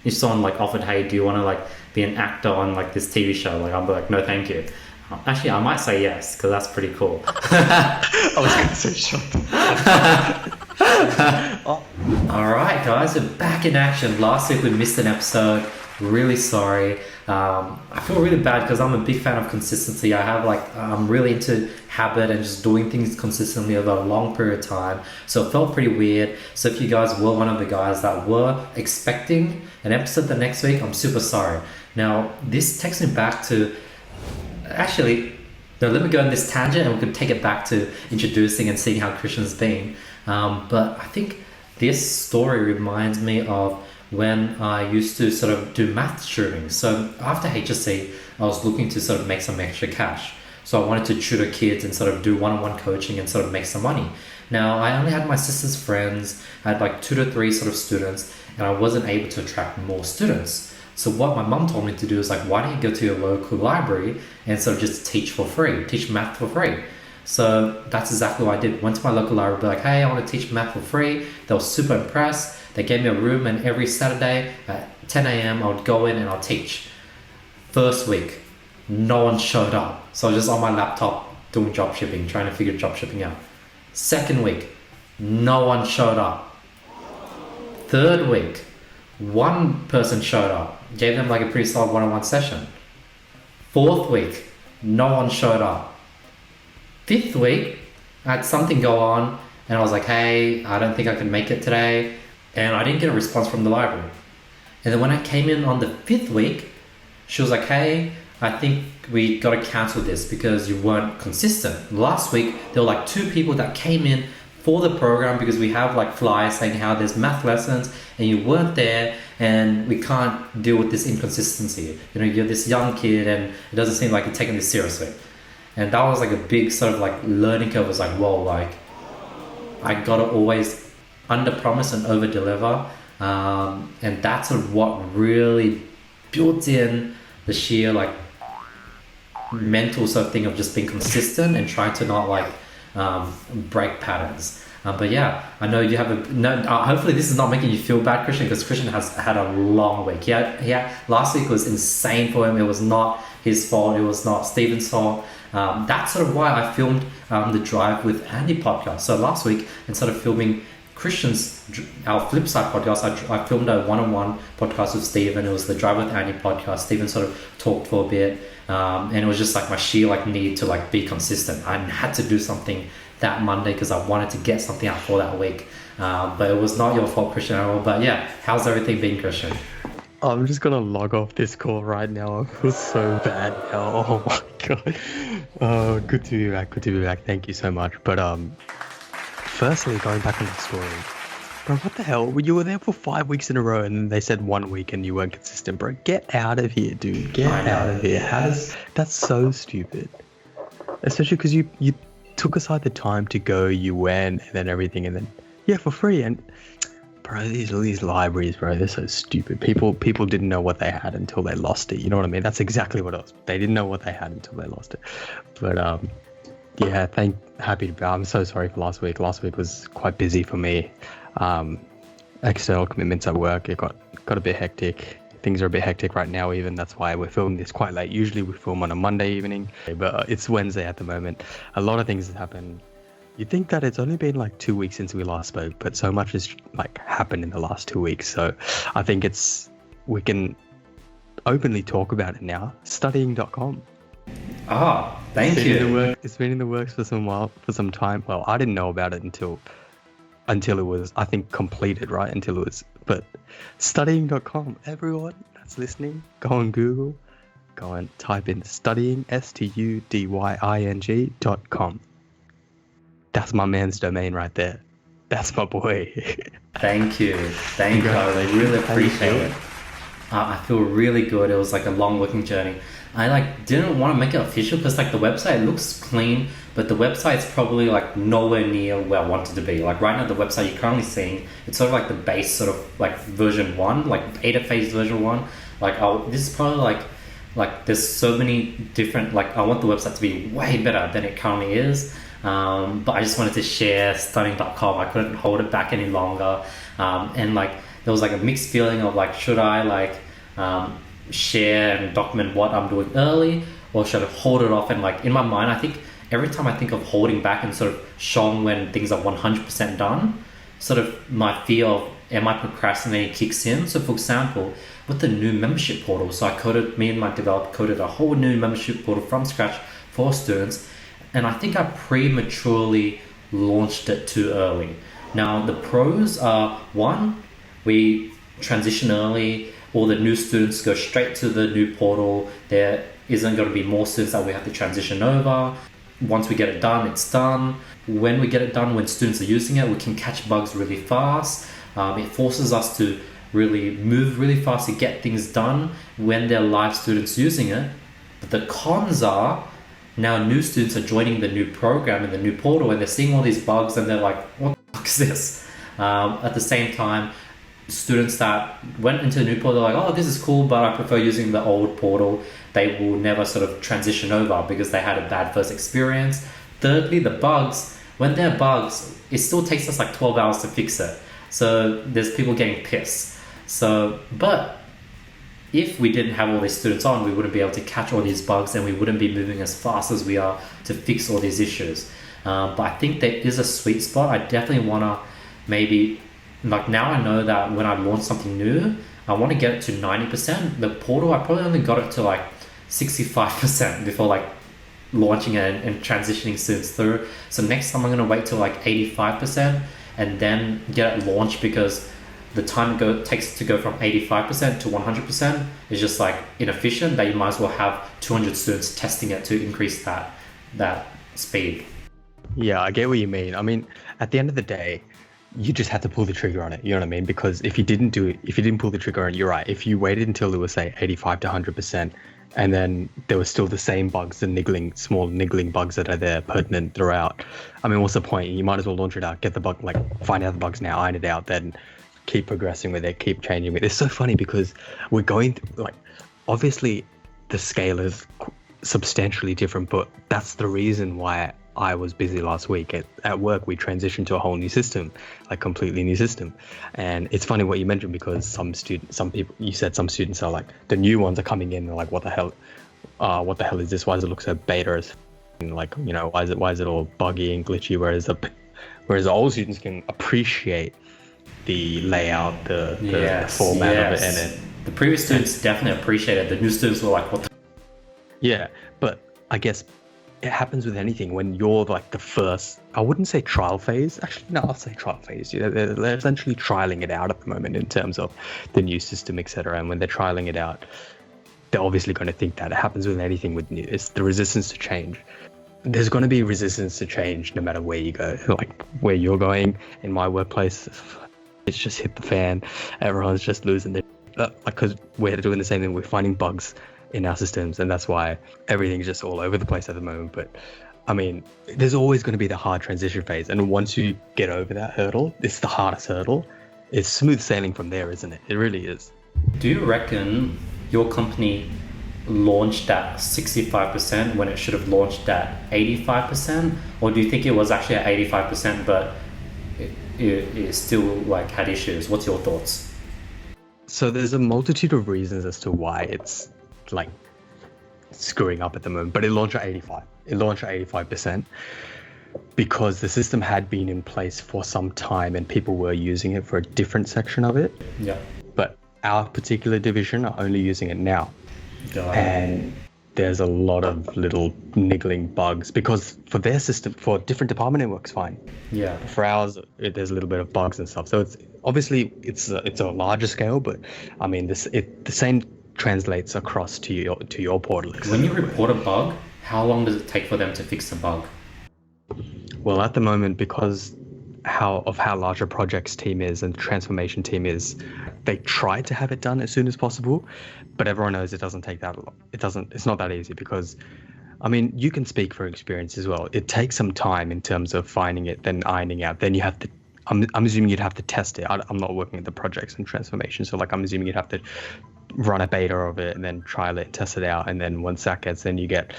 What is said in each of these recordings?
if someone like offered, hey, do you want to like be an actor on like this TV show, like I'll be like, no thank you. Actually, I might say yes, because that's pretty cool. I was going to say shut All right, guys, we're back in action. Last week we missed an episode. Really sorry. I feel really bad because I'm a big fan of consistency. I'm really into habit and just doing things consistently over a long period of time. So it felt pretty weird. So if you guys were one of the guys that were expecting an episode the next week, I'm super sorry. Now, this takes me back to... Actually, no, let me go on this tangent and we can take it back to introducing and seeing how Christian's been. But I think this story reminds me of when I used to sort of do math tutoring. So after HSC, I was looking to sort of make some extra cash. So I wanted to tutor kids and sort of do one-on-one coaching and sort of make some money. Now, I only had my sister's friends. I had like 2 to 3 sort of students, and I wasn't able to attract more students. So what my mum told me to do is like, why don't you go to your local library and sort of just teach math for free. So that's exactly what I did. Went to my local library, be like, hey, I want to teach math for free. They were super impressed. They gave me a room, and every Saturday at 10 a.m. I would go in and I'll teach. First week, no one showed up. So I was just on my laptop doing dropshipping, trying to figure dropshipping out. Second week, no one showed up. Third week, one person showed up, gave them like a pretty solid one-on-one session. Fourth week, no one showed up. Fifth week, I had something go on and I was like, hey, I don't think I can make it today. And I didn't get a response from the library. And then when I came in on the 5th week, she was like, hey, I think we got to cancel this because you weren't consistent. Last week, there were like 2 people that came in for the program because we have like flyers saying how there's math lessons and you weren't there, and we can't deal with this inconsistency. You know, you're this young kid and it doesn't seem like you're taking this seriously. And that was like a big sort of like learning curve. It was like, whoa, like I got to always under promise and over deliver. And that's sort of what really built in the sheer like mental sort of thing of just being consistent and trying to not like break patterns. But yeah, I know you have hopefully this is not making you feel bad, Christian, because Christian has had a long week. Last week was insane for him. It was not his fault. It was not Stephen's fault. That's sort of why I filmed the Drive with Andy podcast. So last week, instead of filming Christian's, our Flip Side podcast, I filmed a one-on-one podcast with Stephen. It was the Drive with Andy podcast. Stephen sort of talked for a bit, and it was just like my sheer like need to like be consistent. I had to do something that Monday because I wanted to get something out for that week. But it was not your fault, Christian, at all. But yeah, how's everything been, Christian? I'm just gonna log off this call right now. I feel so bad now. Oh my god. Oh, good to be back. Good to be back. Thank you so much. But firstly, going back on the story, bro, what the hell? You were there for 5 weeks in a row, and then they said 1 week and you weren't consistent, bro. Get out of here, dude. Get out of here. That's so stupid. Especially because you took aside the time to go, you went, and then everything, and then for free. And bro, these libraries, bro, they're so stupid. People didn't know what they had until they lost it. You know what I mean? That's exactly what it was. They didn't know what they had until they lost it. But I'm so sorry for last week. Last week was quite busy for me. External commitments at work, it got a bit hectic. Things are a bit hectic right now even. That's why we're filming this quite late. Usually we film on a Monday evening, but it's Wednesday at the moment. A lot of things have happened. You'd think that it's only been like 2 weeks since we last spoke, but so much has like happened in the last 2 weeks. So I think we can openly talk about it now. Studying.com. Thank you. It's been in the works for some time. Well, I didn't know about it until it was, I think, completed, right? But studying.com, everyone that's listening, go on Google, go and type in studying, studying.com. That's my man's domain right there. That's my boy. Thank you. I really appreciate it. I feel really good. It was like a long working journey. I like didn't want to make it official because like the website looks clean, but the website's probably like nowhere near where I want it to be. Like right now the website you're currently seeing, it's sort of like the base sort of like version 1, like beta phase version 1. Like this is probably like there's so many different, like I want the website to be way better than it currently is. But I just wanted to share studying.com. I couldn't hold it back any longer. And like there was like a mixed feeling of like, should I like share and document what I'm doing early, or should I hold it off? And like in my mind, I think every time I think of holding back and sort of showing when things are 100% done, sort of my fear of am I procrastinating kicks in. So for example, with the new membership portal, so me and my developer coded a whole new membership portal from scratch for students, and I think I prematurely launched it too early. Now the pros are, one, we transition early, all the new students go straight to the new portal. There isn't going to be more students that we have to transition over. Once we get it done, it's done. When we get it done, when students are using it, we can catch bugs really fast. It forces us to really move really fast to get things done when they're live students using it. But the cons are, now new students are joining the new program and the new portal, and they're seeing all these bugs and they're like, what the fuck is this? At the same time, students that went into the new portal are like, oh, this is cool, but I prefer using the old portal. They will never sort of transition over because they had a bad first experience. Thirdly, the bugs, when they're bugs, it still takes us like 12 hours to fix it. So there's people getting pissed. So, but if we didn't have all these students on, we wouldn't be able to catch all these bugs, and we wouldn't be moving as fast as we are to fix all these issues. But I think there is a sweet spot. I definitely want to maybe, like now I know that when I launch something new, I want to get it to 90%. The portal, I probably only got it to like 65% before like launching it and transitioning students through. So next time I'm going to wait till like 85% and then get it launched, because the time it takes to go from 85% to 100% is just like inefficient, that you might as well have 200 students testing it to increase that speed. Yeah, I get what you mean. I mean, at the end of the day, you just had to pull the trigger on it. You know what I mean? Because if you didn't pull the trigger on it, you're right. If you waited until it was say 85 to 100%, and then there was still the same bugs, the small niggling bugs that are there pertinent throughout, I mean, what's the point? You might as well launch it out, get the bug, like find out the bugs now, iron it out, then keep progressing with it, keep changing with it. It's so funny because we're going through, like, obviously the scale is substantially different, but that's the reason why I was busy last week. At work, we transitioned to a whole new system, like completely new system. And it's funny what you mentioned, because some students are like, the new ones are coming in and like, what the hell is this? Why does it look so beta? And like, you know, why is it all buggy and glitchy? Whereas the old students can appreciate the layout, the format of it, and the previous students definitely appreciated it. The new students were like, what the yeah, but I guess it happens with anything when you're like the first, I wouldn't say trial phase. Actually, no, I'll say trial phase. You know, they're essentially trialing it out at the moment in terms of the new system, etc. And when they're trialing it out, they're obviously going to think that. It happens with anything with new. It's the resistance to change. There's going to be resistance to change no matter where you go. Like where you're going, in my workplace, it's just hit the fan. Everyone's just losing their, because we're doing the same thing. We're finding bugs in our systems, and that's why everything's just all over the place at the moment. But I mean, there's always going to be the hard transition phase, and once you get over that hurdle, it's the hardest hurdle. It's smooth sailing from there, isn't it? It really is. Do you reckon your company launched at 65% when it should have launched at 85%, or do you think it was actually at 85% but it still like had issues? What's your thoughts? So there's a multitude of reasons as to why it's like screwing up at the moment, but it launched at 85% because the system had been in place for some time and people were using it for a different section of it. Yeah. But our particular division are only using it now. And there's a lot of little niggling bugs, because for their system, for a different department, it works fine. Yeah. For ours, there's a little bit of bugs and stuff. So it's obviously it's a larger scale, but I mean the same translates across to your portal. When you report a bug, how long does it take for them to fix the bug? Well, at the moment, because how large a projects team is and the transformation team is, they try to have it done as soon as possible, but everyone knows it doesn't take that long. It's not that easy, because I mean, you can speak from experience as well. It takes some time in terms of finding it, then ironing out, then you have to, I'm assuming you'd have to test it. I'm not working at the projects and transformation, so like I'm assuming you'd have to run a beta of it and then trial it, test it out, and then once that gets, then you get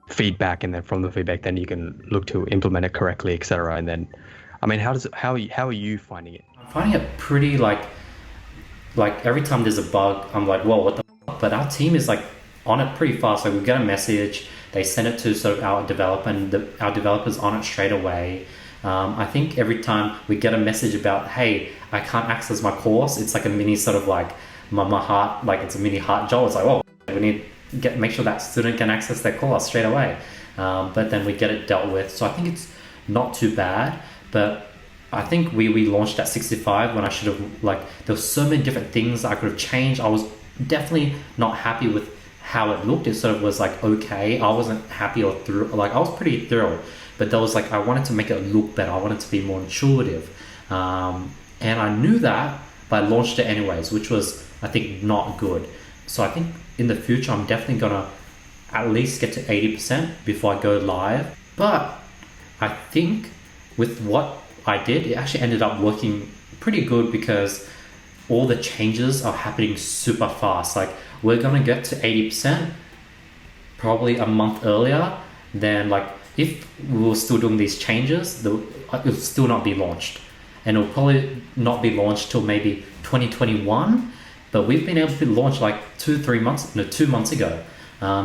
feedback, and then from the feedback then you can look to implement it correctly, etc. And then I mean, how are you finding it? I'm finding it pretty like every time there's a bug, I'm like, whoa, what the fuck? But our team is like on it pretty fast. Like we get a message, they send it to sort of our developer, and our developer's on it straight away. I think every time we get a message about, hey, I can't access my course, it's like a mini sort of like my heart, like it's a mini heart jolt. It's like, oh, we need to make sure that student can access their course straight away. But then we get it dealt with. So I think it's not too bad, but I think we launched at 65 when I should have, like, there were so many different things I could have changed. I was definitely not happy with how it looked. It sort of was like, okay, I wasn't happy or like I was pretty thrilled, but there was like, I wanted to make it look better. I wanted to be more intuitive. And I knew that, but I launched it anyways, which was, I think, not good. So I think in the future, I'm definitely gonna at least get to 80% before I go live. But I think with what I did, it actually ended up working pretty good because all the changes are happening super fast. Like we're gonna get to 80% probably a month earlier than, like, if we were still doing these changes, it'll still not be launched. And it'll probably not be launched till maybe 2021. But we've been able to launch like 2 months ago.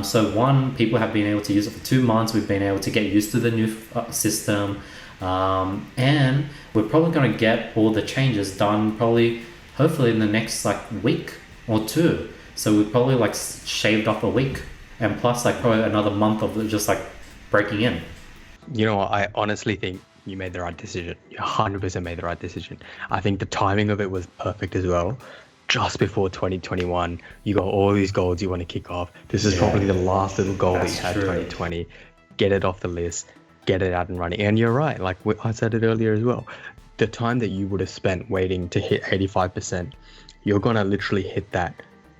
So people have been able to use it for 2 months. We've been able to get used to the new system. And we're probably going to get all the changes done hopefully in the next like week or two. So we probably like shaved off a week, and plus like probably another month of just like breaking in. You know, I honestly think you made the right decision. You 100% made the right decision. I think the timing of it was perfect as well. Just before 2021, you got all these goals you want to kick off. This is probably the last little goal that you had 2020. Get it off the list, get it out and running. And you're right, like I said it earlier as well. The time that you would have spent waiting to hit 85%, you're going to literally hit that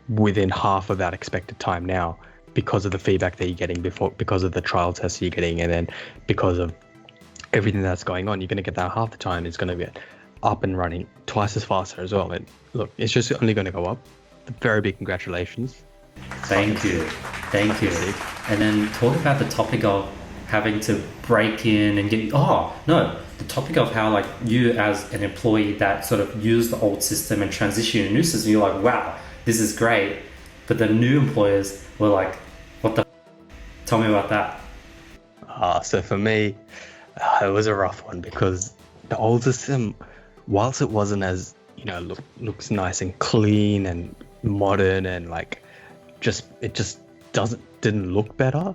within half of that expected time now, because of the feedback that you're getting because of the trial tests you're getting, and then because of everything that's going on, you're going to get that half the time. It's going to get up and running twice as faster as well. And look, it's just only going to go up. Very big congratulations. Thank you. And then talk about the topic of having to break in and the topic of how, like, you as an employee that sort of used the old system and transition to a new system, you're like, wow, this is great. But the new employers were like, what the tell me about that. So for me, it was a rough one, because the old system, whilst it wasn't as, looks nice and clean and modern, and like it just didn't look better,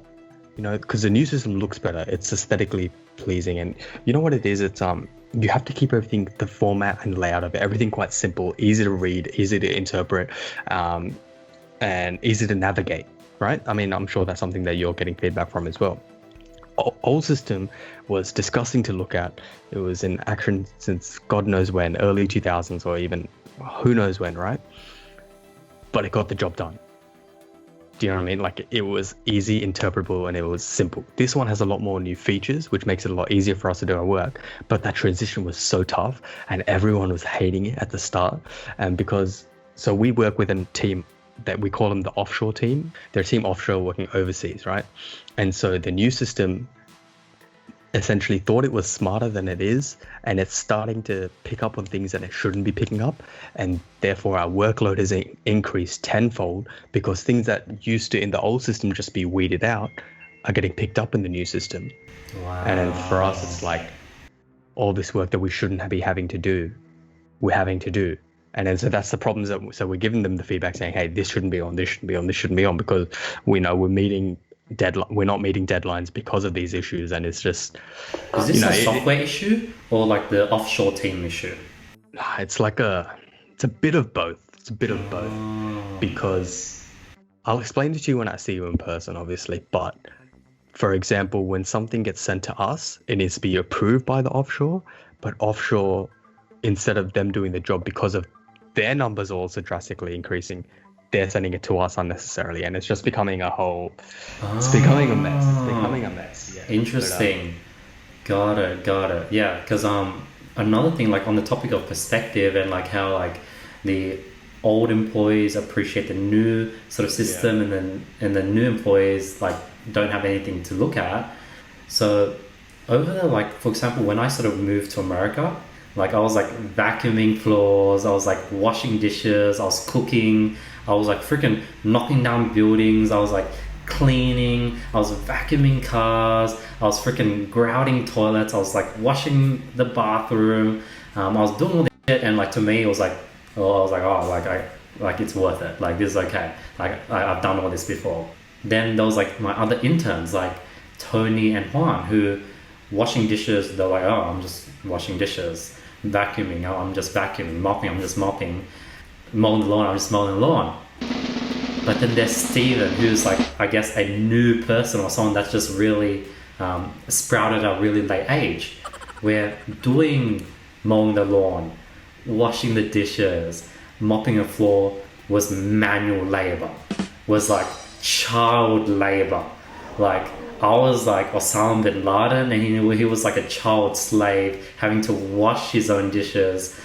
because the new system looks better. It's aesthetically pleasing, and you know what it is, it's you have to keep everything, the format and layout of it, everything quite simple, easy to read, easy to interpret, and easy to navigate, right? I mean, I'm sure that's something that you're getting feedback from as well. Old system was disgusting to look at. It was in action since God knows when, early 2000s, or even who knows when, right? But it got the job done. Do you know what I mean? Like, it was easy, interpretable, and it was simple. This one has a lot more new features, which makes it a lot easier for us to do our work. But that transition was so tough, and everyone was hating it at the start. And so we work with a team that we call them the offshore team. They're a team offshore working overseas, right? And so the new system essentially thought it was smarter than it is, and it's starting to pick up on things that it shouldn't be picking up, and therefore our workload has increased tenfold, because things that used to in the old system just be weeded out are getting picked up in the new system. Wow. And then for us, it's like all this work that we shouldn't be having to do, we're having to do. And then so that's the problems so we're giving them the feedback saying, hey, this shouldn't be on, this shouldn't be on, this shouldn't be on, because we know we're not meeting deadlines because of these issues. And it's just, is this a software issue or like the offshore team issue? It's a bit of both. Because I'll explain it to you when I see you in person, obviously. But for example, when something gets sent to us, it needs to be approved by the offshore, but offshore, instead of them doing the job because of their numbers also drastically increasing, they're sending it to us unnecessarily, and it's just becoming it's becoming a mess. Yeah. Interesting. Got it. Yeah, because another thing, like on the topic of perspective and like how like the old employees appreciate the new sort of system, and then the new employees like don't have anything to look at. So over there, like for example, when I sort of moved to America, like I was like vacuuming floors, I was like washing dishes, I was cooking, I was like freaking knocking down buildings, I was like cleaning, I was vacuuming cars, I was freaking grouting toilets, I was like washing the bathroom, I was doing all this shit, and like to me it was like, oh, I was like, oh, like I like it's worth it, like this is okay, like I've done all this before. Then there was like my other interns like Tony and Juan who washing dishes, they're like, oh, I'm just washing dishes, vacuuming, oh, I'm just vacuuming, mopping, I'm just mopping, mowing the lawn, I'm just mowing the lawn. But then there's Steven, who's like, I guess, a new person or someone that's just really sprouted at a really late age, where doing mowing the lawn, washing the dishes, mopping the floor was manual labor, was like child labor. Like I was like Osama bin Laden, and he was like a child slave having to wash his own dishes.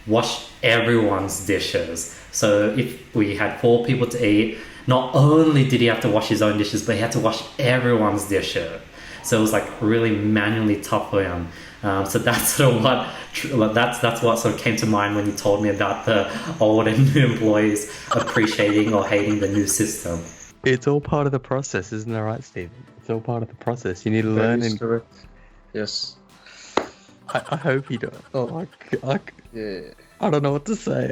Wash everyone's dishes. So if we had 4 people to eat, not only did he have to wash his own dishes, but he had to wash everyone's dishes. So it was like really manually tough for him. So that's sort of that's what sort of came to mind when you told me about the old and new employees appreciating or hating the new system. It's all part of the process, isn't that right, Steve? It's all part of the process. You need to learn and correct. Yes. I hope he does. Oh, Yeah. I don't know what to say.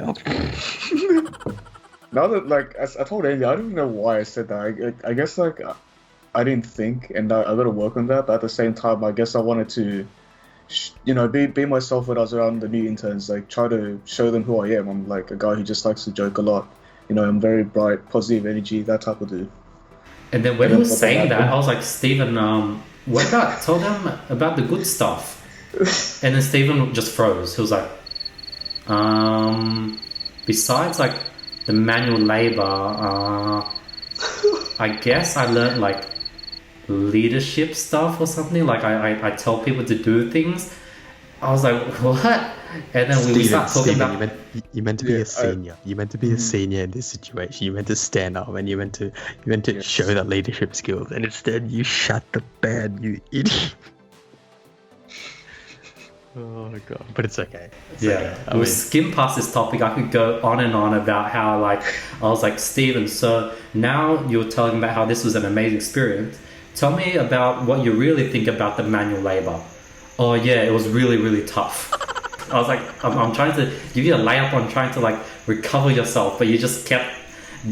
Now that, like, as I told Andy, I don't even know why I said that. I guess, like, I didn't think, and I got to work on that. But at the same time, I guess I wanted to, be myself when I was around the new interns. Like, try to show them who I am. I'm, like, a guy who just likes to joke a lot. I'm very bright, positive energy, that type of dude. And then when he was saying that, I was like, Stephen, what about, tell them about the good stuff. And then Stephen just froze. He was like, besides like the manual labor, I guess I learned like leadership stuff or something. Like I tell people to do things. I was like, what? And then we start talking about. You meant to be a senior. You meant to be a senior in this situation. You meant to stand up and you meant to show that leadership skills. And instead, you shut the bed, you idiot. Oh my god! But it's okay. We'll skim past this topic. I could go on and on about how like I was like, Steven, so now you're telling about how this was an amazing experience. Tell me about what you really think about the manual labor. Oh yeah, it was really, really tough. I was like, I'm trying to give you a layup on trying to like recover yourself, but you just kept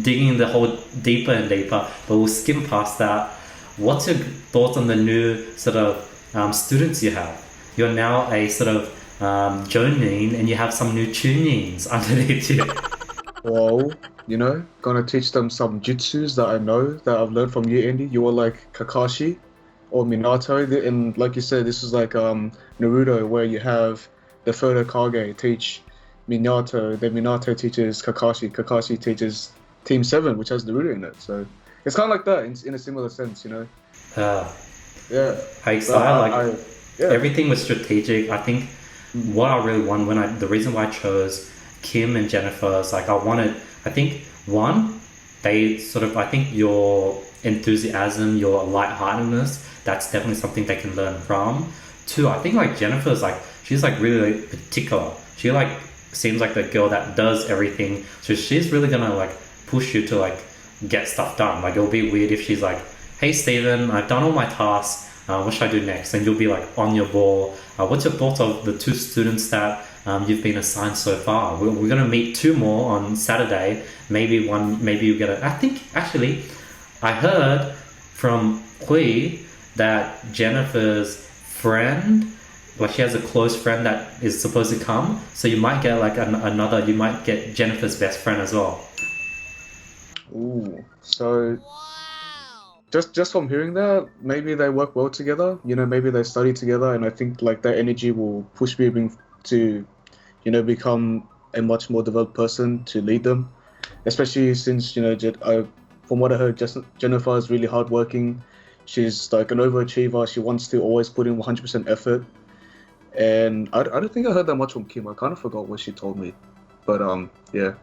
digging the hole deeper and deeper. But we'll skim past that. What's your thoughts on the new sort of students you have? You're now a sort of Jonin, and you have some new tunings underneath you. Well, gonna teach them some jutsus that I know, that I've learned from you, Andy. You are like Kakashi or Minato, and like you said, this is like Naruto, where you have the Further Kage teach Minato, then Minato teaches Kakashi, Kakashi teaches Team 7, which has Naruto in it. So it's kind of like that in a similar sense, Yeah. Everything was strategic. I think what I really want the reason why I chose Kim and Jennifer is like I think your enthusiasm, your lightheartedness, that's definitely something they can learn from. 2, I think like Jennifer's like, she's like really like, particular. She like seems like the girl that does everything. So she's really gonna like push you to like get stuff done. Like it'll be weird if she's like, hey Steven, I've done all my tasks. What should I do next? And you'll be like on your ball. What's your thoughts of the 2 students that you've been assigned so far? We're going to meet 2 more on Saturday. Maybe you get I think actually I heard from Hui that Jennifer's friend, like she has a close friend that is supposed to come. So you might get like you might get Jennifer's best friend as well. Ooh, so... Just from hearing that, maybe they work well together. Maybe they study together, and I think like that energy will push me to, become a much more developed person to lead them. Especially since from what I heard, Jennifer is really hardworking. She's like an overachiever. She wants to always put in 100% effort. And I don't think I heard that much from Kim. I kind of forgot what she told me, but yeah.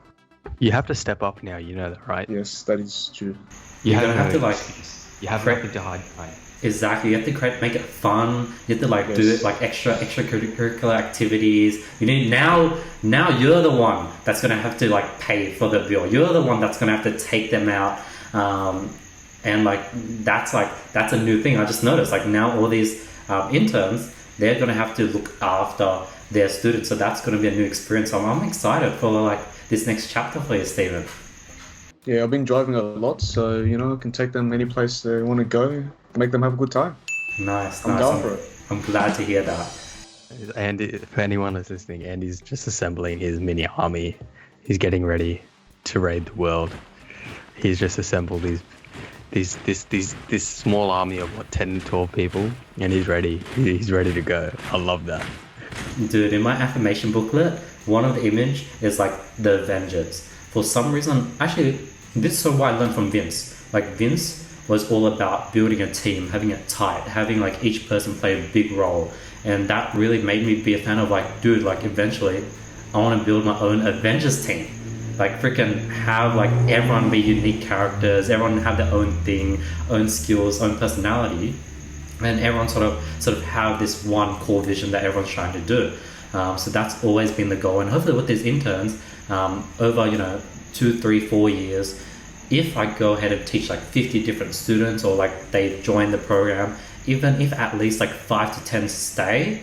You have to step up now. You know that, right? Yes, that is true. You're gonna have to like You have Correct. nothing to hide behind. Exactly. You have to make it fun. You have to like do it like extracurricular activities. You need now you're the one that's gonna have to like pay for the bill. You're the one that's gonna have to take them out. And that's a new thing. I just noticed like now all these interns, they're gonna have to look after their students. So that's gonna be a new experience. I'm excited for like this next chapter for you, Stephen. Yeah, I've been driving a lot, so you know, I can take them any place they want to go, make them have a good time. Nice. I'm down for it. I'm glad to hear that. And for anyone who's listening, Andy's just assembling his mini army. He's getting ready to raid the world. He's just assembled this small army of 10, 12 people, and he's ready. He's ready to go. I love that. Dude, in my affirmation booklet, one of the image is like the Avengers. For some reason, actually, this is what I learned from Vince. Like Vince was all about building a team, having it tight, having like each person play a big role. And that really made me be a fan of like, dude, like eventually I want to build my own Avengers team. Like freaking have like everyone be unique characters, everyone have their own thing, own skills, own personality. And everyone sort of have this one core vision that everyone's trying to do. So that's always been the goal. And hopefully with these interns, over 2, 3, 4 years, if I go ahead and teach like 50 different students, or like they join the program, even if at least like 5 to 10 stay,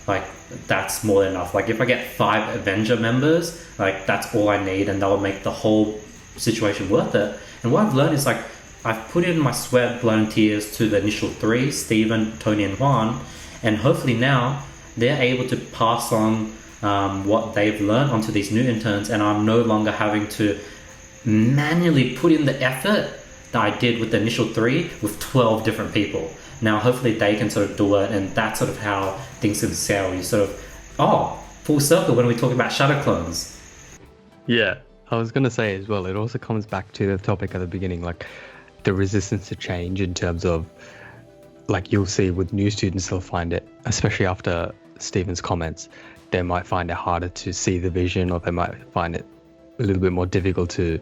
like that's more than enough. Like if I get 5 Avenger members, like that's all I need, and that will make the whole situation worth it. And what I've learned is like I've put in my sweat, blood and tears to the initial 3, Stephen, Tony and Juan, and hopefully now they're able to pass on what they've learned onto these new interns, and I'm no longer having to manually put in the effort that I did with the initial 3 with 12 different people. Now hopefully they can sort of do it, and that's sort of how things can sail. You sort of, full circle when we talk about shadow clones. Yeah, I was going to say as well, it also comes back to the topic at the beginning, like the resistance to change, in terms of like you'll see with new students, they'll find it, especially after Stephen's comments, they might find it harder to see the vision, or they might find it a little bit more difficult to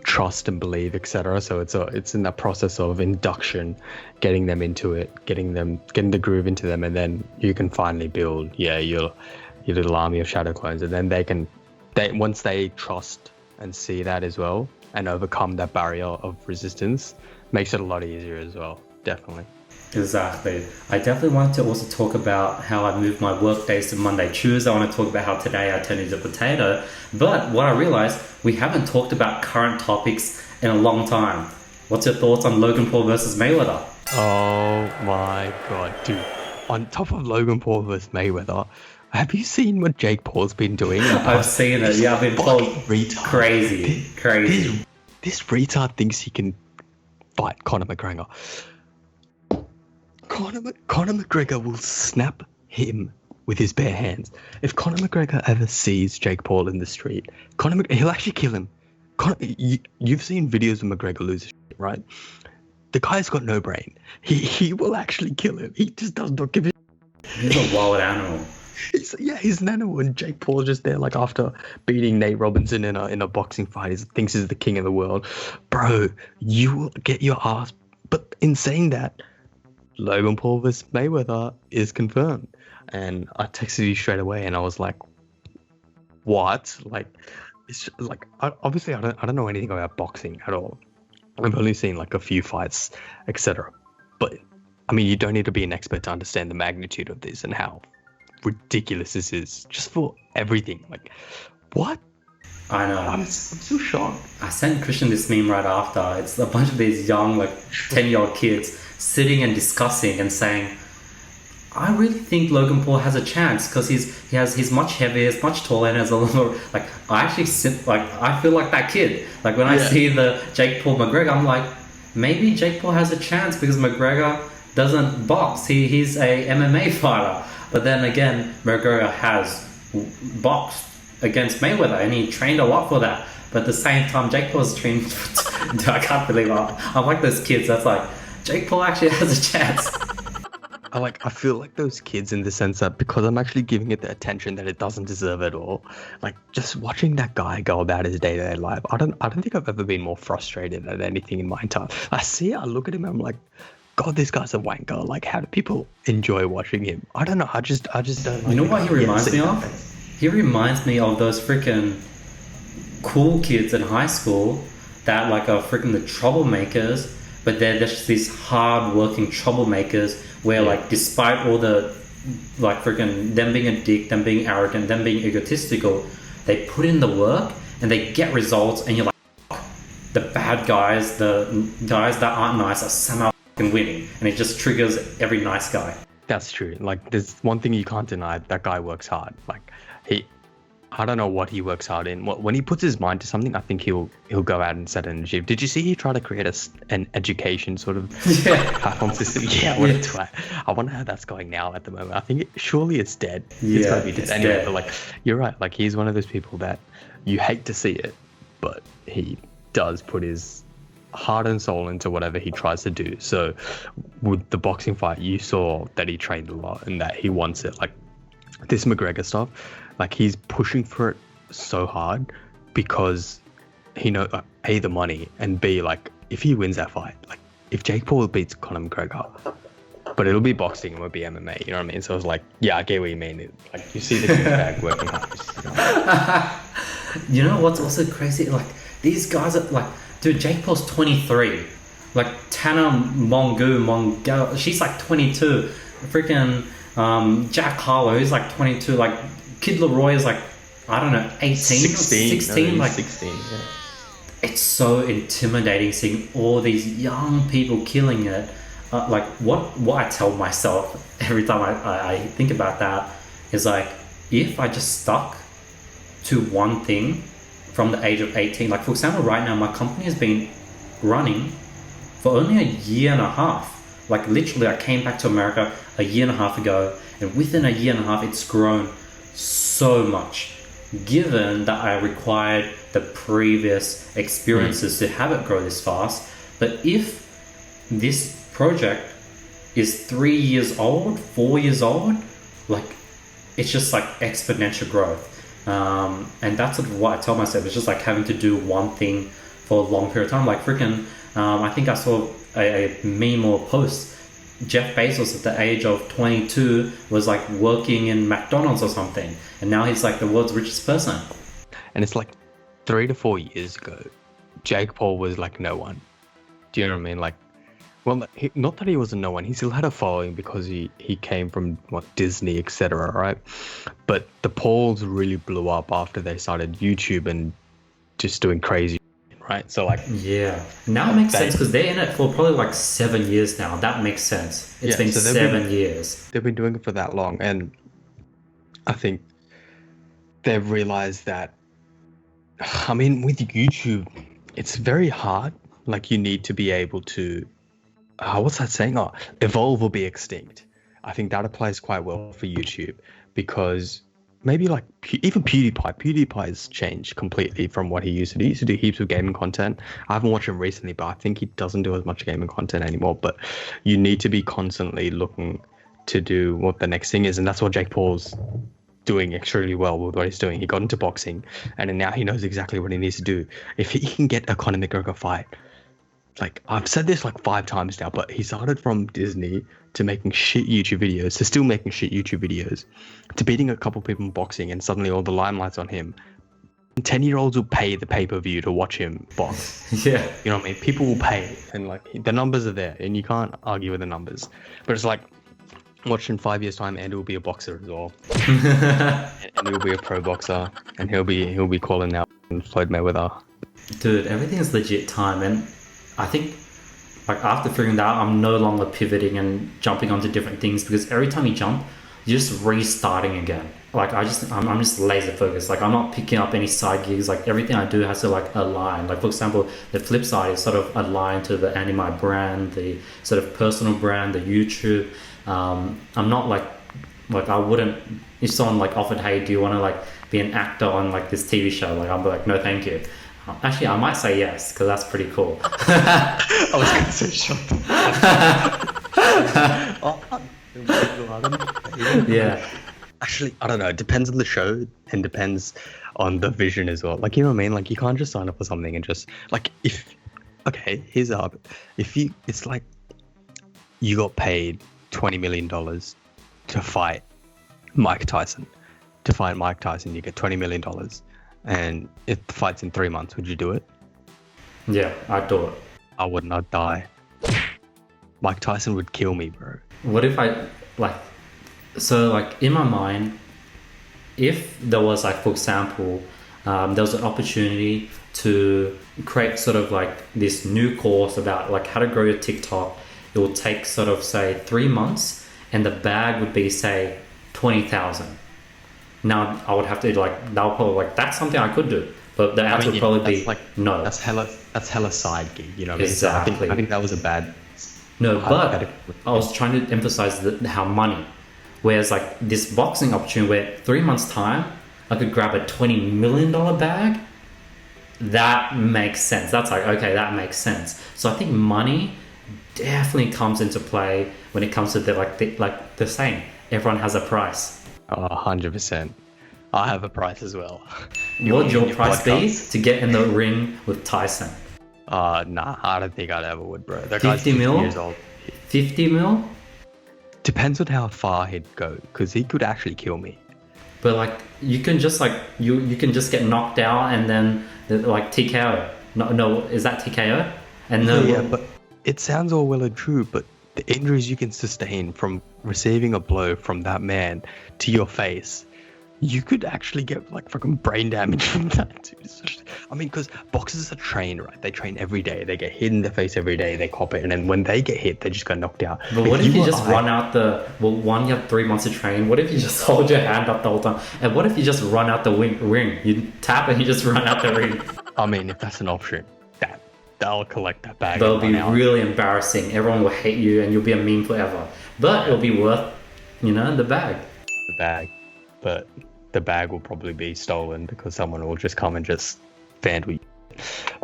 trust and believe, etc. So it's in that process of induction, getting them into it, getting the groove into them, and then you can finally build your little army of shadow clones, and then once they trust and see that as well and overcome that barrier of resistance, makes it a lot easier as well. Definitely. Exactly. I definitely wanted to also talk about how I moved my work days to Monday, Tuesday. I want to talk about how today I turned into a potato. But what I realized, we haven't talked about current topics in a long time. What's your thoughts on Logan Paul versus Mayweather? Oh my god, dude. On top of Logan Paul versus Mayweather, have you seen what Jake Paul's been doing? I've seen it. Yeah, I've been told crazy. This retard thinks he can fight Conor McGregor. Conor McGregor will snap him with his bare hands. If Conor McGregor ever sees Jake Paul in the street, he'll actually kill him. You've seen videos of McGregor lose his shit, right? The guy's got no brain. He will actually kill him. He just does not give a shit. He's a wild animal. He's an animal, and Jake Paul's just there, like after beating Nate Robinson in a boxing fight, he thinks he's the king of the world. Bro, you will get your ass. But in saying that, Logan Paul vs Mayweather is confirmed, and I texted you straight away, and I was like, "What?" Like, it's like obviously I don't know anything about boxing at all. I've only seen like a few fights, etc. But I mean, you don't need to be an expert to understand the magnitude of this and how ridiculous this is, just for everything. Like, what? I know. I'm so shocked. I sent Christian this meme right after. It's a bunch of these young, like 10-year-old kids sitting and discussing and saying, I really think Logan Paul has a chance because he's much heavier, he's much taller, and has a little like I feel like that kid. Like when I see the Jake Paul McGregor, I'm like, maybe Jake Paul has a chance because McGregor doesn't box. He's a MMA fighter. But then again, McGregor has boxed against Mayweather, and he trained a lot for that. But at the same time, Jake Paul's trained. I can't believe I'm like those kids. That's like, Jake Paul actually has a chance. I feel like those kids in the sense that because I'm actually giving it the attention that it doesn't deserve at all. Like just watching that guy go about his day-to-day life. I don't think I've ever been more frustrated at anything in my entire. I look at him, I'm like, God, this guy's a wanker. Like, how do people enjoy watching him? I don't know. I just don't. Like, you know what he reminds me of? He reminds me of those freaking cool kids in high school that like are freaking the troublemakers, but they're just these hard-working troublemakers where like despite all the like freaking them being a dick, them being arrogant, them being egotistical, they put in the work and they get results, and you're like, the bad guys, the guys that aren't nice are somehow fucking winning, and it just triggers every nice guy. That's true. Like, there's one thing you can't deny. That guy works hard. Like, I don't know what he works hard in. When he puts his mind to something, I think he'll go out and set an achieve. Did you see he tried to create an education sort of platform system? Yeah, what a twat. I wonder how that's going now at the moment. I think surely it's dead. It's gotta be dead. Anyway, dead. But like, you're right. Like, he's one of those people that you hate to see it, but he does put his heart and soul into whatever he tries to do. So with the boxing fight, you saw that he trained a lot and that he wants it. Like this McGregor stuff, like he's pushing for it so hard because he knows A, the money, and B, like if he wins that fight, like if Jake Paul beats Conor McGregor, but it'll be boxing and it'll be MMA, you know what I mean? So I was like, yeah, I get what you mean. Like you see the douchebag working hard. You know what's also crazy? Like these guys are like, dude, Jake Paul's 23. Like Tana Mongo, she's like 22. Freaking Jack Harlow, who's like 22. Like Kid Leroy is like, I don't know, 18 16. No, like 16. Yeah. It's so intimidating seeing all these young people killing it. Like what I tell myself every time I think about that is like, if I just stuck to one thing from the age of 18, like for example, right now my company has been running for only a year and a half. Like literally I came back to America a year and a half ago, and within a year and a half it's grown so much, given that I required the previous experiences to have it grow this fast. But if this project is 3 years old, 4 years old, like it's just like exponential growth. And that's sort of what I tell myself. It's just like having to do one thing for a long period of time. Like freaking, I think I saw a meme or post. Jeff Bezos at the age of 22 was like working in McDonald's or something, and now he's like the world's richest person. And it's like 3 to 4 years ago, Jake Paul was like no one. Do you know what I mean? Like, well, not that he was a no one. He still had a following because he came from Disney, etc. Right? But the Pauls really blew up after they started YouTube and just doing crazy. Right, so like now it makes sense because they're in it for probably like 7 years now. That makes sense. It's been 7 years. They've been doing it for that long, and I think they've realized that. I mean, with YouTube, it's very hard. Like you need to be able to, what's that saying? Oh, evolve or be extinct. I think that applies quite well for YouTube because. Maybe like even PewDiePie has changed completely from what he used to do. He used to do heaps of gaming content. I haven't watched him recently, but I think he doesn't do as much gaming content anymore. But you need to be constantly looking to do what the next thing is. And that's what Jake Paul's doing extremely well with what he's doing. He got into boxing and now he knows exactly what he needs to do. If he can get a Conor McGregor fight, like I've said this like 5 times now, but he started from Disney to making shit YouTube videos, to still making shit YouTube videos, to beating a couple people in boxing, and suddenly all the limelight's on him. 10-year-olds will pay the pay-per-view to watch him box. Yeah. You know what I mean? People will pay, and like the numbers are there, and you can't argue with the numbers. But it's like, watch in 5 years' time, Andy will be a boxer as well. and he'll be a pro boxer, and he'll be calling out Floyd Mayweather. Dude, everything is legit time, and I think like after figuring that out, I'm no longer pivoting and jumping onto different things, because every time you jump, you're just restarting again. Like I'm just laser focused. Like I'm not picking up any side gigs. Like everything I do has to like align. Like for example, the flip side is sort of aligned to the Andy My brand, the sort of personal brand, the YouTube. I'm not like I wouldn't, if someone like offered, hey, do you want to like be an actor on like this TV show? Like I'm like, no, thank you. Actually, I might say yes, because that's pretty cool. I was going to say shut Yeah. Actually, I don't know. It depends on the show and depends on the vision as well. Like, you know what I mean? Like, you can't just sign up for something and just like here's up. It's like you got paid $20 million to fight Mike Tyson. To fight Mike Tyson, you get $20 million, and if the fight's in 3 months, would you do it? Yeah, I'd do it. I would not die. Mike Tyson would kill me, bro. What if I, like, so, like, in my mind, if there was, like, for example, there was an opportunity to create sort of, like, this new course about, like, how to grow your TikTok, it will take sort of, say, 3 months, and the bag would be, say, 20,000. Now, I would have to, like, that would probably, like, that's something I could do. But the answer would probably be, like, no. That's hella side gig, you know what I mean? Exactly. So I think that was a bad... No, but I was trying to emphasize how money. Whereas, like, this boxing opportunity where 3 months' time, I could grab a $20 million bag, that makes sense. That's like, okay, that makes sense. So I think money definitely comes into play when it comes to the same. Everyone has a price. 100%. I have a price as well. What would your price be to get in the ring with Tyson? Nah, I don't think I'd ever would, bro. That 50 mil? Years old. 50 mil? Depends on how far he'd go, because he could actually kill me. But, like, you can just, like, you can just get knocked out and then, like, TKO. No, is that TKO? And no, yeah, but it sounds all well and true, but the injuries you can sustain from receiving a blow from that man to your face, you could actually get, like, fucking brain damage from that too. I mean, because boxers are trained, right? They train every day. They get hit in the face every day. They cop it. And then when they get hit, they just get knocked out. But what if you just run out you have 3 months to train. What if you just hold your hand up the whole time? And what if you just run out the ring? You tap and you just run out the ring. I mean, if that's an option, they'll collect that bag. That'll be really embarrassing. Everyone will hate you and you'll be a meme forever. But it'll be worth, the bag. The bag. But the bag will probably be stolen because someone will just come and just vandal you.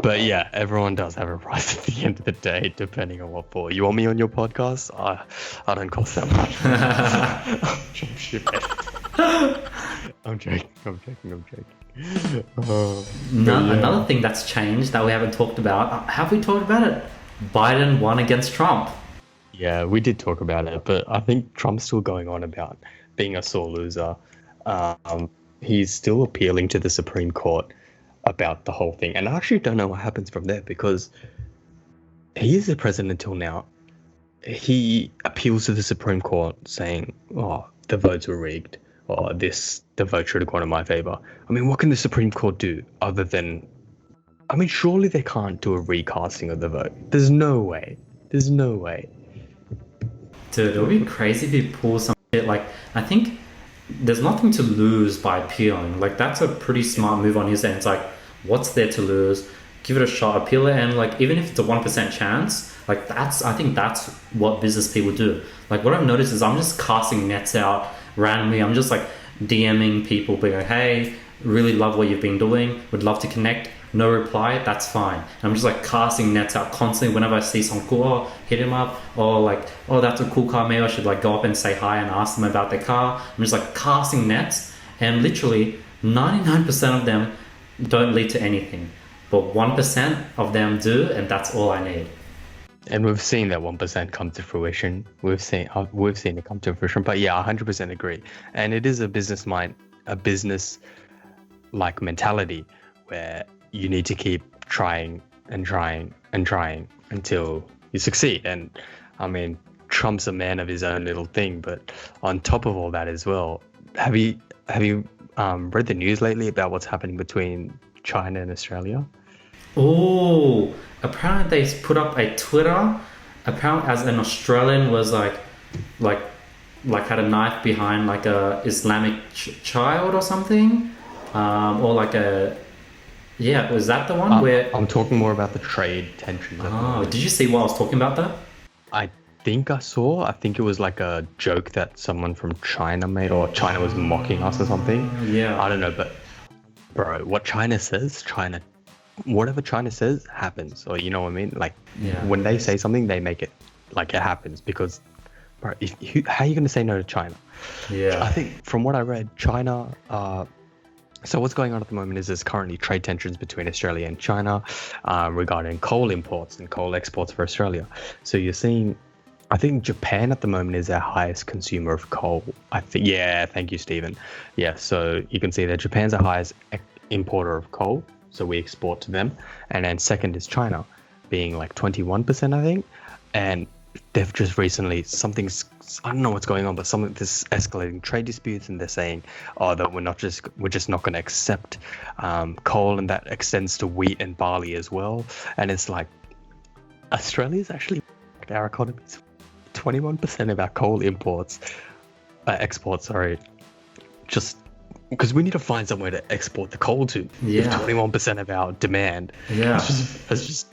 But yeah, everyone does have a price at the end of the day, depending on what for. You want me on your podcast? I don't cost that much. I'm joking. Another thing that's changed that we haven't talked about. Have we talked about it? Biden won against Trump. Yeah, we did talk about it, but I think Trump's still going on about being a sore loser. He's still appealing to the Supreme Court about the whole thing. And I actually don't know what happens from there because he is the president until now. He appeals to the Supreme Court saying, the votes were rigged, or the vote should have gone in my favor. I mean, what can the Supreme Court do other than... I mean, surely they can't do a recasting of the vote. There's no way. Dude, it would be crazy if he pulls some shit. Like, I think there's nothing to lose by appealing. Like, that's a pretty smart move on his end. It's like, what's there to lose? Give it a shot, appeal it, and, like, even if it's a 1% chance, like, I think that's what business people do. Like, what I've noticed is I'm just casting nets out randomly. I'm just, like, DMing people, being like, hey, really love what you've been doing, would love to connect. No reply, that's fine. And I'm just, like, casting nets out constantly whenever I see someone cool, hit him up, or like, that's a cool car, maybe I should, like, go up and say hi and ask them about their car. I'm just, like, casting nets, and literally 99% of them don't lead to anything, but 1% of them do, and that's all I need. And we've seen that 1% come to fruition. We've seen it come to fruition. But yeah, 100% agree. And it is a business like mentality where you need to keep trying until you succeed. And I mean, Trump's a man of his own little thing. But on top of all that as well, have you read the news lately about what's happening between China and Australia? Oh, apparently they put up a Twitter. Apparently, as an Australian was like had a knife behind like a Islamic child or something, or like a was that the one where I'm talking more about the trade tension. Oh, did you see what I was talking about there? I think it was like a joke that someone from China made, or China was mocking us or something. Yeah, I don't know, but bro, what China says, whatever China says happens, or you know what I mean? Like when they say something, they make it like it happens, because bro, how are you going to say no to China? Yeah. I think from what I read, China. So what's going on at the moment is there's currently trade tensions between Australia and China regarding coal imports and coal exports for Australia. So you're seeing, I think Japan at the moment is our highest consumer of coal. I think, yeah, thank you, Stephen. Yeah, so you can see that Japan's our highest importer of coal, so we export to them. And then second is China, being like 21%, I think. And they've just recently, I don't know what's going on, but this escalating trade disputes, and they're saying, oh, that we're just not going to accept coal, and that extends to wheat and barley as well. And it's like, Australia's actually, our economy's 21% of our coal exports, just because we need to find somewhere to export the coal to. Yeah. If 21% of our demand has just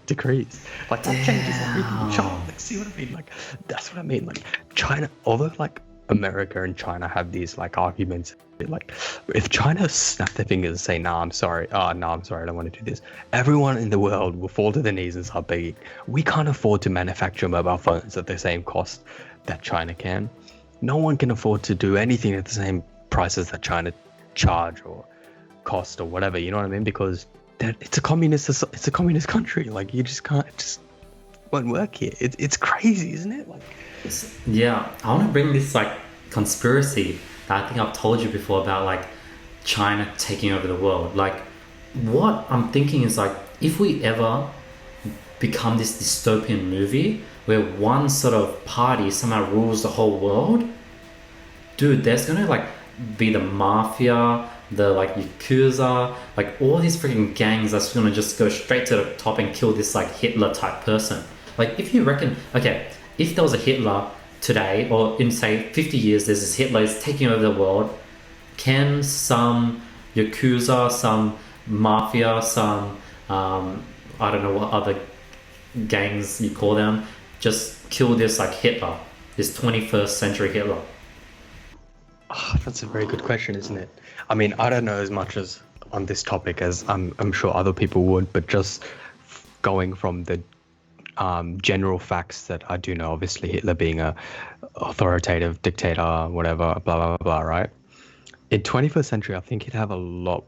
decreased. Like, that changes everything. China, like, see what I mean? Like, that's what I mean. Like, China, although like America and China have these like arguments, like, if China snap their fingers and say, I'm sorry, I don't want to do this, everyone in the world will fall to their knees and start begging. We can't afford to manufacture mobile phones at the same cost that China can. No one can afford to do anything at the same prices that China charge or cost or whatever, you know what I mean? Because it's a communist country. Like, you just can't, it just won't work here. It's crazy, isn't it? Like, yeah, I want to bring this like conspiracy that I think I've told you before about like China taking over the world. Like, what I'm thinking is, like, if we ever become this dystopian movie where one sort of party somehow rules the whole world, dude, there's gonna like be the mafia, the like Yakuza, like all these freaking gangs that's gonna just go straight to the top and kill this like Hitler type person. Like, if you reckon, okay, if there was a Hitler today, or in say 50 years, there's this Hitler is taking over the world, can some Yakuza, some mafia, some I don't know what other gangs you call them, just kill this like Hitler, this 21st century Hitler? Oh, that's a very good question, isn't it? I mean, I don't know as much as on this topic as I'm sure other people would, but just going from the general facts that I do know, obviously Hitler being a authoritative dictator, whatever, blah, blah, blah, right? In 21st century, I think he'd have a lot,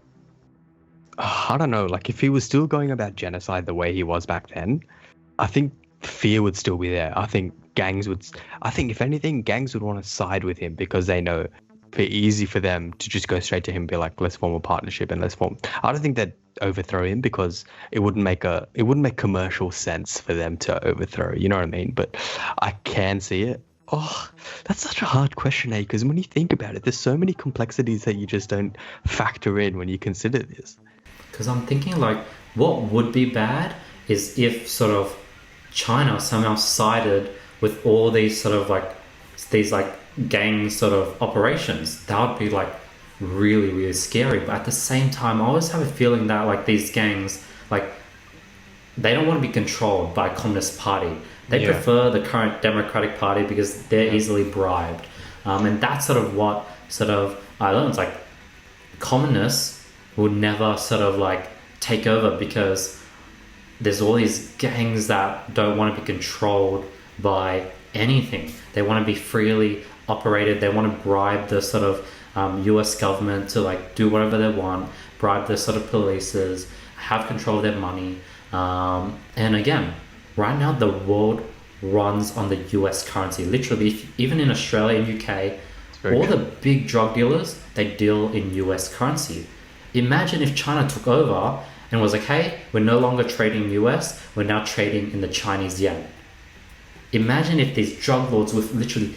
I don't know, like if he was still going about genocide the way he was back then, I think fear would still be there. I think if anything, gangs would want to side with him because they know it'd be easy for them to just go straight to him and be like, let's form a partnership and I don't think they'd overthrow him because it wouldn't make commercial sense for them to overthrow, you know what I mean? But I can see it. Oh, that's such a hard question, because when you think about it, there's so many complexities that you just don't factor in when you consider this. Because I'm thinking, like, what would be bad is if sort of China somehow sided with all these sort of like gang sort of operations. That would be like really, really scary. But at the same time, I always have a feeling that like these gangs, like, they don't want to be controlled by a communist party. They prefer the current Democratic Party because they're easily bribed. And that's sort of what sort of I learned. It's like communists would never sort of like take over because there's all these gangs that don't want to be controlled by anything. They want to be freely operated. They want to bribe the sort of US government to like do whatever they want, bribe the sort of polices, have control of their money. And again, right now the world runs on the US currency. Literally, even in Australia and UK, all the big drug dealers, they deal in US currency. Imagine if China took over and was like, hey, we're no longer trading US, we're now trading in the Chinese yuan. Imagine if these drug lords with literally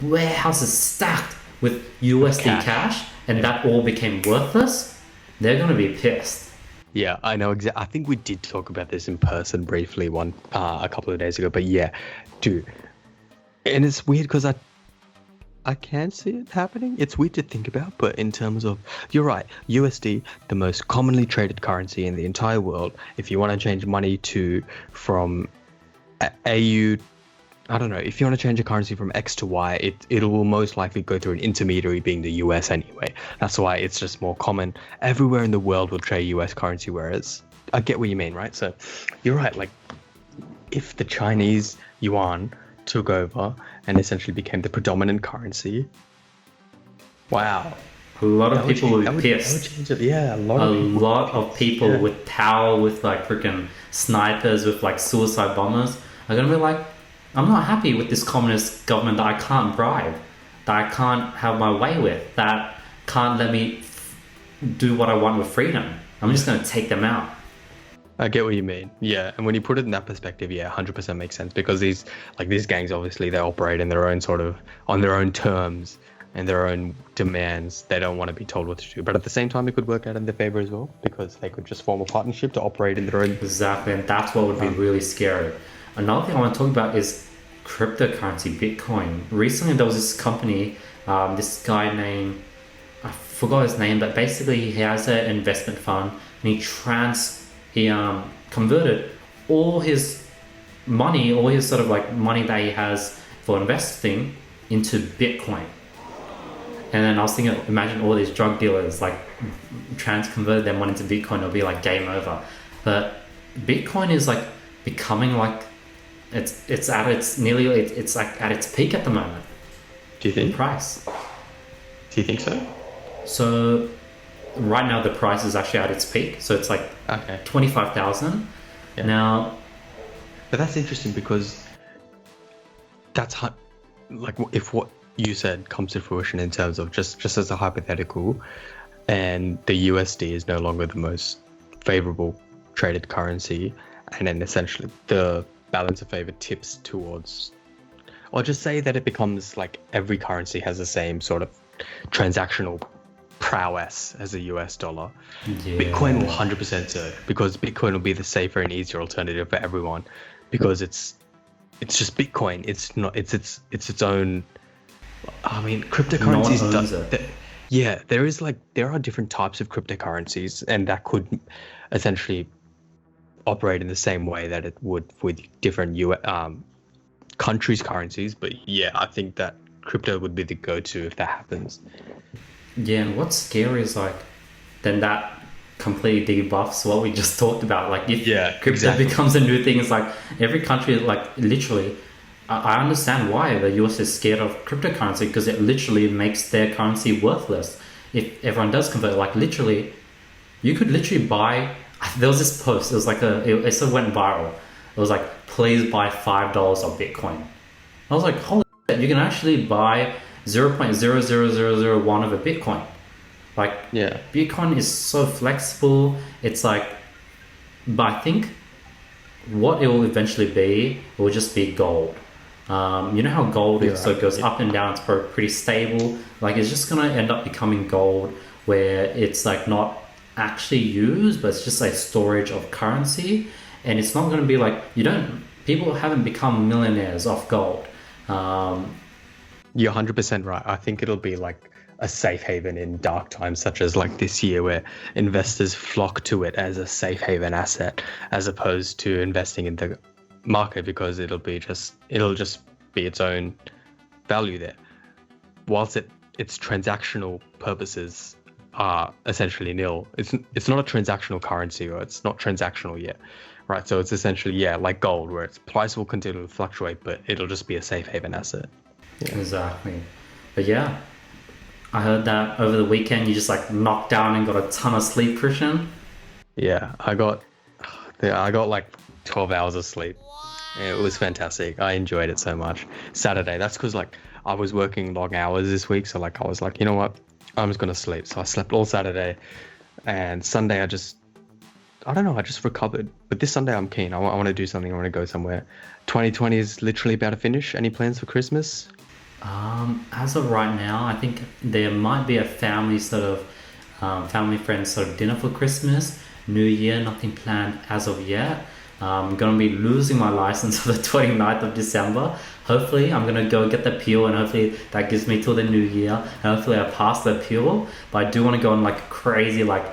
warehouses stacked with USD cash and that all became worthless. They're going to be pissed. Yeah, I know exactly. I think we did talk about this in person briefly a couple of days ago, but yeah, dude. And it's weird because I can see it happening. It's weird to think about, but in terms of, you're right, USD, the most commonly traded currency in the entire world. If you want to change money from AU, I don't know, if you want to change a currency from X to Y, it will most likely go through an intermediary being the US anyway. That's why it's just more common. Everywhere in the world will trade US currency, whereas I get what you mean, right? So you're right, like if the Chinese yuan took over and essentially became the predominant currency. Wow. A lot of That would people change- will that be would- pissed. that would change it. Yeah, a A lot of people. lot of people Yeah. with power, with like freaking snipers, with like suicide bombers, are gonna be like, I'm not happy with this communist government that I can't bribe, that I can't have my way with, that can't let me do what I want with freedom. I'm just gonna take them out. I get what you mean. Yeah, and when you put it in that perspective, yeah, 100% makes sense because these gangs obviously they operate in their own on their own terms and their own demands. They don't want to be told what to do, but at the same time, it could work out in their favor as well because they could just form a partnership to operate in their own. Exactly, and that's what would be really scary. Another thing I want to talk about is cryptocurrency, Bitcoin. Recently, there was this company, this guy named, I forgot his name, but basically he has an investment fund and he converted all his money, all his sort of like money that he has for investing into Bitcoin. And then I was thinking, imagine all these drug dealers like converted their money to Bitcoin, it'll be like game over. But Bitcoin is like becoming like it's at its nearly it's like at its peak at the moment. Do you In think? price. Do you think so? So right now the price is actually at its peak. So it's like Okay. 25,000. Yeah. Now, But that's interesting because that's like if what you said comes to fruition in terms of just as a hypothetical, and the USD is no longer the most favorable traded currency, and then essentially the balance of favor tips towards, or just say that it becomes like every currency has the same sort of transactional prowess as a US dollar. yeah. Bitcoin will 100% surge because Bitcoin will be the safer and easier alternative for everyone because it's just Bitcoin. It's not it's its own. I mean, cryptocurrencies. No one owns it. Yeah, there are different types of cryptocurrencies, and that could essentially operate in the same way that it would with different countries' currencies. But yeah, I think that crypto would be the go-to if that happens. Yeah, and what's scary is like, then that completely debuffs what we just talked about. Like if Yeah, crypto exactly. becomes a new thing, it's like every country, like literally, I understand why the US is scared of cryptocurrency because it literally makes their currency worthless. If everyone does convert, like literally, you could literally buy, there was this post, it was like it sort of went viral. It was like, please buy $5 of Bitcoin. I was like, holy shit, you can actually buy 0.00001 of a Bitcoin. Like, Yeah. Bitcoin is so flexible. It's like, but I think what it will eventually be, it will just be gold. You know how gold is, so it goes up and down, it's pretty stable. Like, it's just gonna end up becoming gold where it's like not actually used, but it's just like storage of currency. And it's not gonna be like, people haven't become millionaires off gold. You're 100% right. I think it'll be like a safe haven in dark times, such as like this year, where investors flock to it as a safe haven asset, as opposed to investing in the market because it'll just be its own value there. Whilst its transactional purposes are essentially nil. It's not a transactional currency, or it's not transactional yet, right? So it's essentially like gold, where its price will continue to fluctuate, but it'll just be a safe haven asset. Yeah. Exactly. But yeah, I heard that over the weekend you just like knocked down and got a ton of sleep, Christian. Yeah, I got like 12 hours of sleep. It was fantastic. I enjoyed it so much. Saturday, that's because like I was working long hours this week, so like I was like, you know what, I'm just gonna sleep. So I slept all Saturday, and Sunday I just recovered. But this Sunday I'm keen. I want to do something. I want to go somewhere. 2020 is literally about to finish. Any plans for Christmas? As of right now, I think there might be a family friends sort of dinner for Christmas. New Year, nothing planned as of yet. I'm going to be losing my license for the 29th of December. Hopefully, I'm going to go get the appeal, and hopefully that gives me till the new year. And hopefully I pass the appeal. But I do want to go on like crazy, like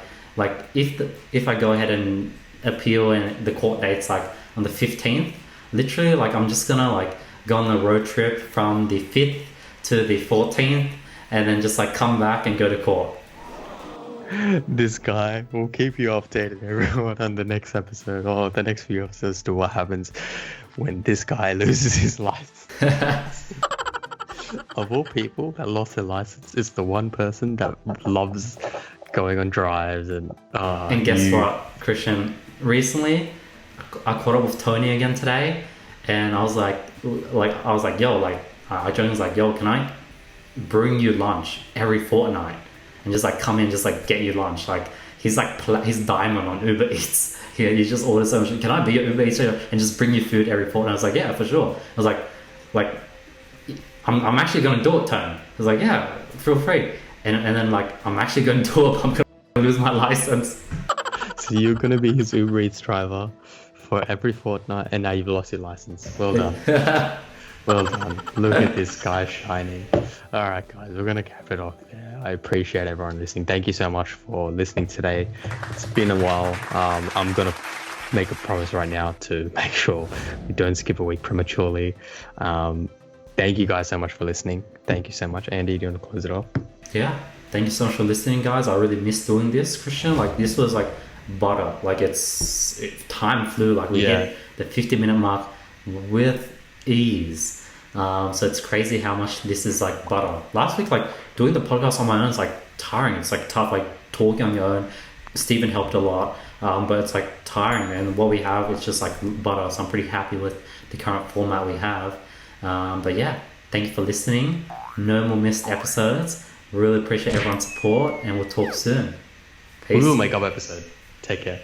if I go ahead and appeal and the court date's like on the 15th, literally like I'm just going to like go on the road trip from the 5th to the 14th and then just like come back and go to court. This guy will keep you updated, everyone, on the next episode or the next few episodes to what happens when this guy loses his life. of all people that lost their license is the one person that loves going on drives And guess what, Christian? Recently, I caught up with Tony again today, and I was like, yo, I joined, was like, yo, can I bring you lunch every fortnight and just like come in, just like get you lunch? Like he's like he's diamond on Uber Eats. He just orders so much. Can I be your Uber Eats and just bring you food every fortnight? I was like, yeah, for sure. I was like, I'm actually gonna do it, Tony. I was like, yeah, feel free. And then like I'm actually gonna do it. I'm gonna lose my license. So you're gonna be his Uber Eats driver for every fortnight, and now you've lost your license. Well done. Well done. Look at this guy shining. All right, guys, we're gonna cap it off there. I appreciate everyone listening. Thank you so much for listening today. It's been a while. I'm gonna make a promise right now to make sure we don't skip a week prematurely. Thank you guys so much for listening. Thank you so much. Andy, do you want to close it off? Yeah, thank you so much for listening, guys. I really miss doing this, Christian. Like this was like butter. Like time flew. Like we hit the 50-minute mark with ease. So it's crazy how much this is like butter. Last week, like doing the podcast on my own is like tiring. It's like tough, like talking on your own. Stephen helped a lot, but it's like tiring, man. What we have is just like butter. So I'm pretty happy with the current format we have. But yeah, thank you for listening. No more missed episodes. Really appreciate everyone's support, and we'll talk soon. Peace. We will make up episode. Take care.